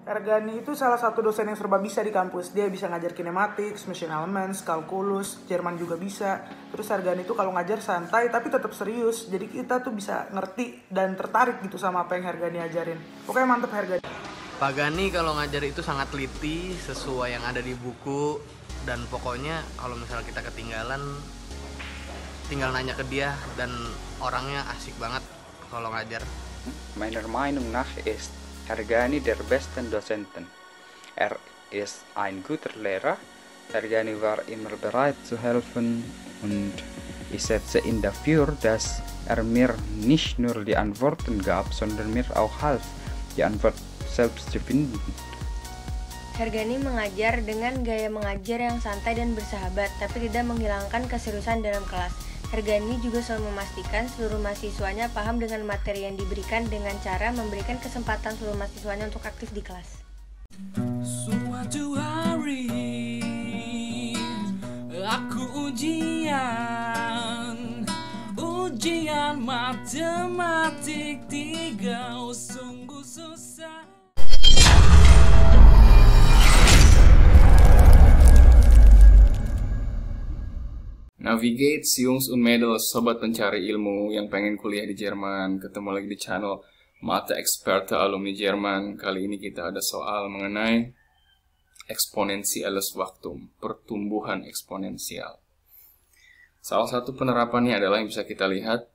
Ergani itu salah satu dosen yang serba bisa di kampus. Dia bisa ngajar kinematics, machine elements, kalkulus, Jerman juga bisa. Terus Ergani itu kalau ngajar santai tapi tetap serius. Jadi kita tuh bisa ngerti dan tertarik gitu sama apa yang Ergani ajarin. Pokoknya mantep Ergani. Pak Gani kalau ngajar itu sangat teliti sesuai yang ada di buku. Dan pokoknya kalau misalnya kita ketinggalan, tinggal nanya ke dia, dan orangnya asik banget kalau ngajar. Meiner Meinung nach ist Ergani der besten Dozenten. Ist ein guter Lehrer. Ergani war immer bereit zu helfen und ich setze ihn dafür, dass mir nicht nur die Antworten gab, sondern mir auch half, die Antwort selbst zu finden. Ergani mengajar dengan gaya mengajar yang santai dan bersahabat, tapi tidak menghilangkan keseriusan dalam kelas. Ergani juga selalu memastikan seluruh mahasiswanya paham dengan materi yang diberikan dengan cara memberikan kesempatan seluruh mahasiswanya untuk aktif di kelas. Suatu hari aku ujian matematik 3 sungguh susah. Nah, wie geht's, Jungs und Mädels, sobat pencari ilmu yang pengen kuliah di Jerman? Ketemu lagi di channel Mathe Experte Alumni Jerman. Kali ini kita ada soal mengenai eksponensiales Wachstum, pertumbuhan eksponensial. Salah satu penerapannya adalah yang bisa kita lihat,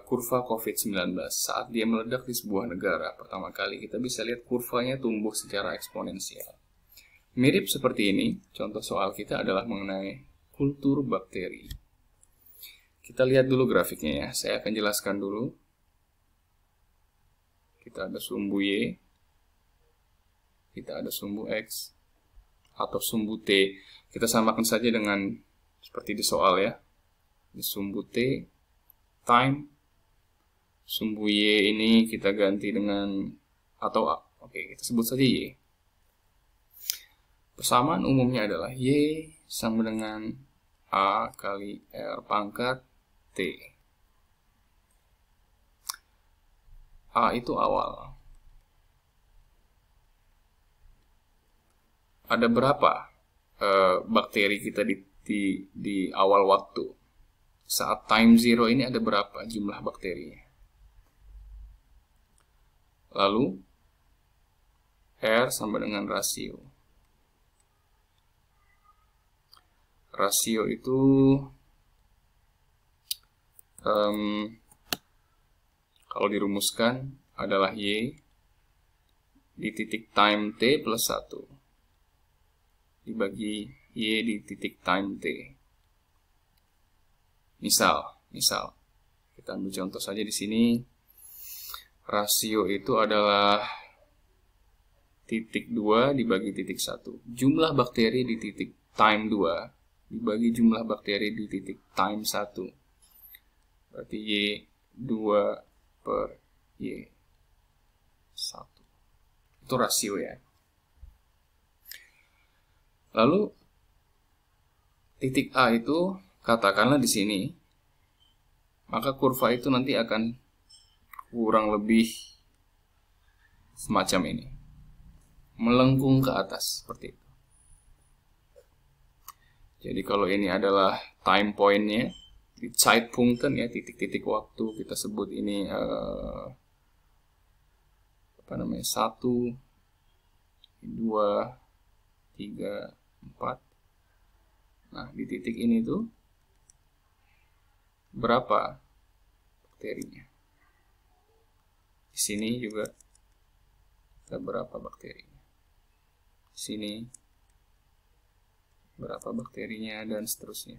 kurva COVID-19. Saat dia meledak di sebuah negara, pertama kali kita bisa lihat kurvanya tumbuh secara eksponensial. Mirip seperti ini, contoh soal kita adalah mengenai kultur bakteri. Kita lihat dulu grafiknya ya. Saya akan jelaskan dulu. Kita ada sumbu Y, kita ada sumbu X, atau sumbu T. Kita samakan saja dengan seperti di soal ya. Di sumbu T, time. Sumbu Y ini kita ganti dengan, atau A. Oke, kita sebut saja Y. Persamaan umumnya adalah Y sama dengan A kali R pangkat T. A itu awal. Ada berapa bakteri kita di awal waktu? Saat time zero ini ada berapa jumlah bakterinya? Lalu R sama dengan rasio. Rasio itu kalau dirumuskan adalah Y di titik time T plus 1 dibagi Y di titik time T. Misal kita ambil contoh saja di sini. Rasio itu adalah titik 2 dibagi titik 1. Jumlah bakteri di titik time 2 dibagi jumlah bakteri di titik time 1. Berarti Y2 per Y1. Itu rasio ya. Lalu titik A itu katakanlah di sini. Maka kurva itu nanti akan kurang lebih semacam ini. Melengkung ke atas seperti itu. Jadi kalau ini adalah time point-nya, di Zeitpunkten ya, titik-titik waktu, kita sebut ini 1, 2, 3, 4. Nah, di titik ini tuh berapa bakterinya? Di sini juga ada berapa bakterinya? Di sini berapa bakterinya, dan seterusnya.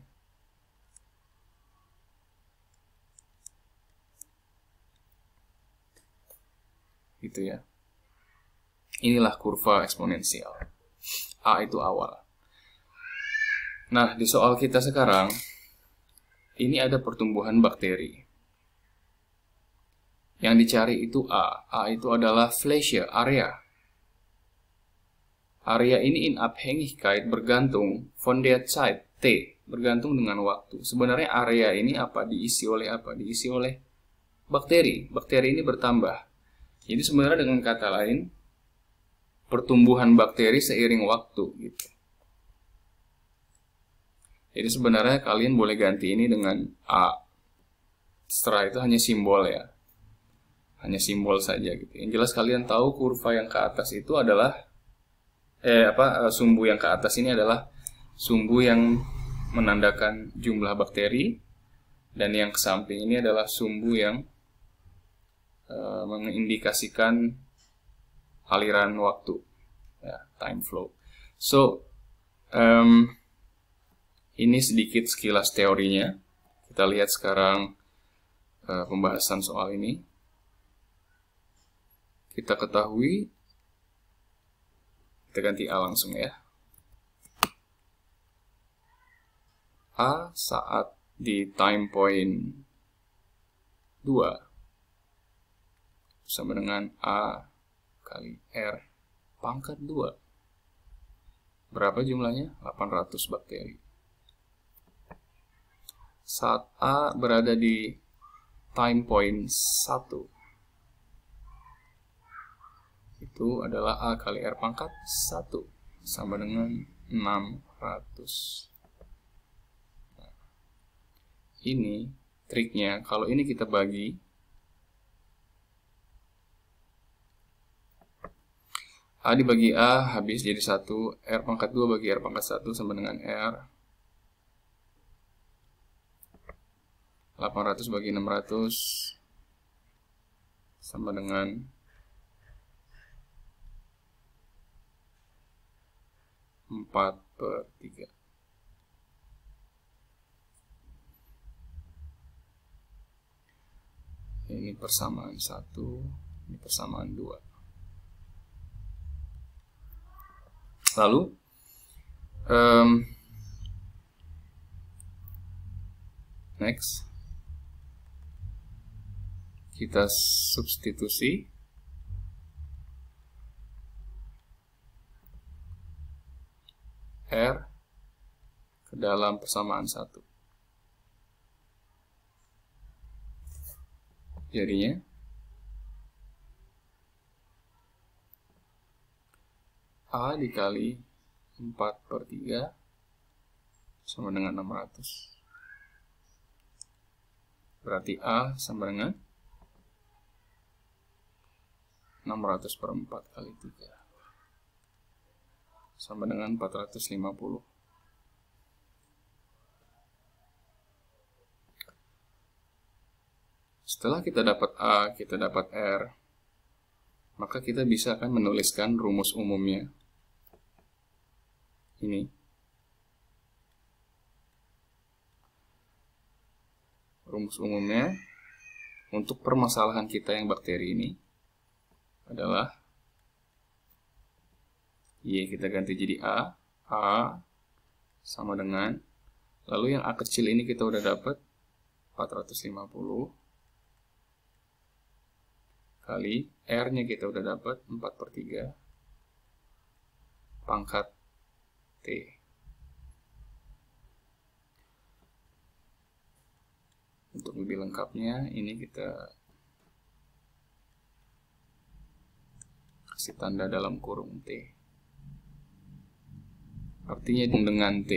Gitu ya. Inilah kurva eksponensial. A itu awal. Nah, di soal kita sekarang, ini ada pertumbuhan bakteri. Yang dicari itu A. A itu adalah Fläche, area. Area ini in Abhängigkeit bergantung von der Zeit, T, bergantung dengan waktu. Sebenarnya area ini apa? Diisi oleh apa? Diisi oleh bakteri. Bakteri ini bertambah. Jadi sebenarnya dengan kata lain, pertumbuhan bakteri seiring waktu gitu. Jadi sebenarnya kalian boleh ganti ini dengan A. Setelah itu hanya simbol ya. Hanya simbol saja gitu. Yang jelas kalian tahu kurva yang ke atas itu adalah sumbu yang ke atas ini adalah sumbu yang menandakan jumlah bakteri, dan yang ke samping ini adalah sumbu yang mengindikasikan aliran waktu, ya, time flow. So ini sedikit sekilas teorinya. Kita lihat sekarang pembahasan soal ini. Kita ketahui, kita ganti A langsung ya. A saat di time point 2 sama dengan A kali R pangkat 2. Berapa jumlahnya? 800 bakteri. Saat A berada di time point 1, itu adalah A kali R pangkat 1 sama dengan 600. Nah, ini triknya, kalau ini kita bagi, A dibagi A habis jadi 1, R pangkat 2 bagi R pangkat 1 sama dengan R. 800 bagi 600 sama dengan 4/3. Ini persamaan 1, ini persamaan 2. Lalu next kita substitusi R ke dalam persamaan 1. Jadinya A dikali 4/3 sama dengan 600. Berarti A sama dengan 600/4 kali 3 sama dengan 450. Setelah kita dapat A, kita dapat R, maka kita bisa akan menuliskan rumus umumnya. Ini. Rumus umumnya untuk permasalahan kita yang bakteri ini adalah Y kita ganti jadi A. A sama dengan, lalu yang A kecil ini kita udah dapat 450 kali R-nya kita udah dapat 4/3 pangkat T. Untuk lebih lengkapnya, ini kita kasih tanda dalam kurung T. Artinya dengan T.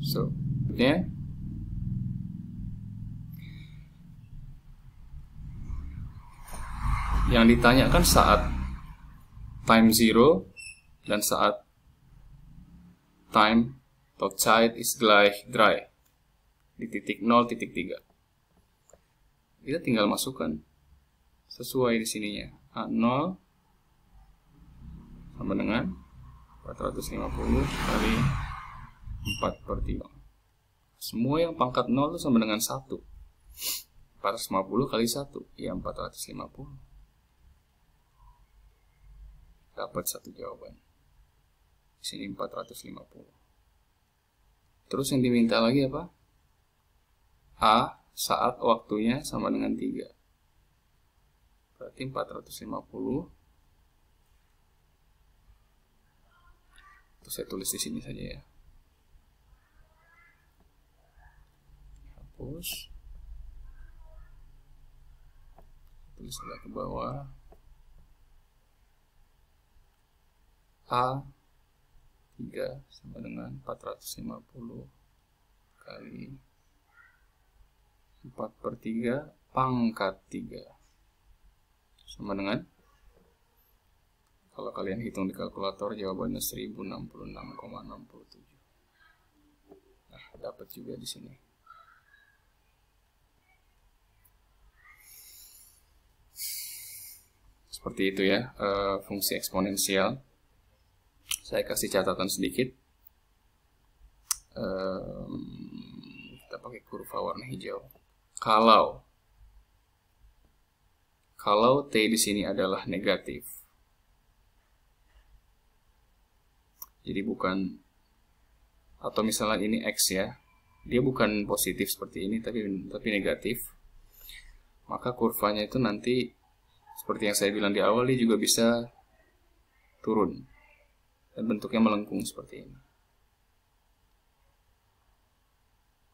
So, ya. Yang ditanyakan saat time 0 dan saat time atau Zeit ist gleich 3 di titik 0, titik 3. Kita tinggal masukkan sesuai di sininya. A0 sama dengan 450 kali 4/3. Semua yang pangkat 0 itu sama dengan 1. 450 kali 1, ya 450. Dapat satu jawaban. Di sini 450. Terus yang diminta lagi apa? A saat waktunya sama dengan 3. Berarti 450. Terus saya tulis di sini saja ya. Hapus. Tulis agak ke bawah. A 3 sama dengan 450 kali 4/3 pangkat 3 sama dengan, kalau kalian hitung di kalkulator jawabannya 1066,67. Nah, dapat juga di sini. Seperti itu ya, fungsi eksponensial. Saya kasih catatan sedikit. Kita pakai kurva warna hijau. Kalau T di sini adalah negatif, jadi bukan, atau misalnya ini X ya, dia bukan positif seperti ini, tapi negatif, maka kurvanya itu nanti seperti yang saya bilang di awal, dia juga bisa turun dan bentuknya melengkung seperti ini,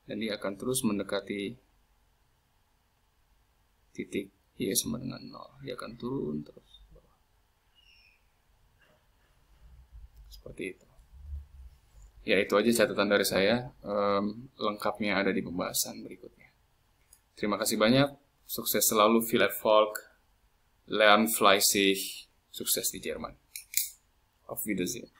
dan dia akan terus mendekati titik Y sama dengan 0. Dia akan turun terus. Seperti itu. Ya, itu aja catatan dari saya. Lengkapnya ada di pembahasan berikutnya. Terima kasih banyak. Sukses selalu, viel Erfolg. Lern fleißig. Sukses di Jerman. Auf Wiedersehen.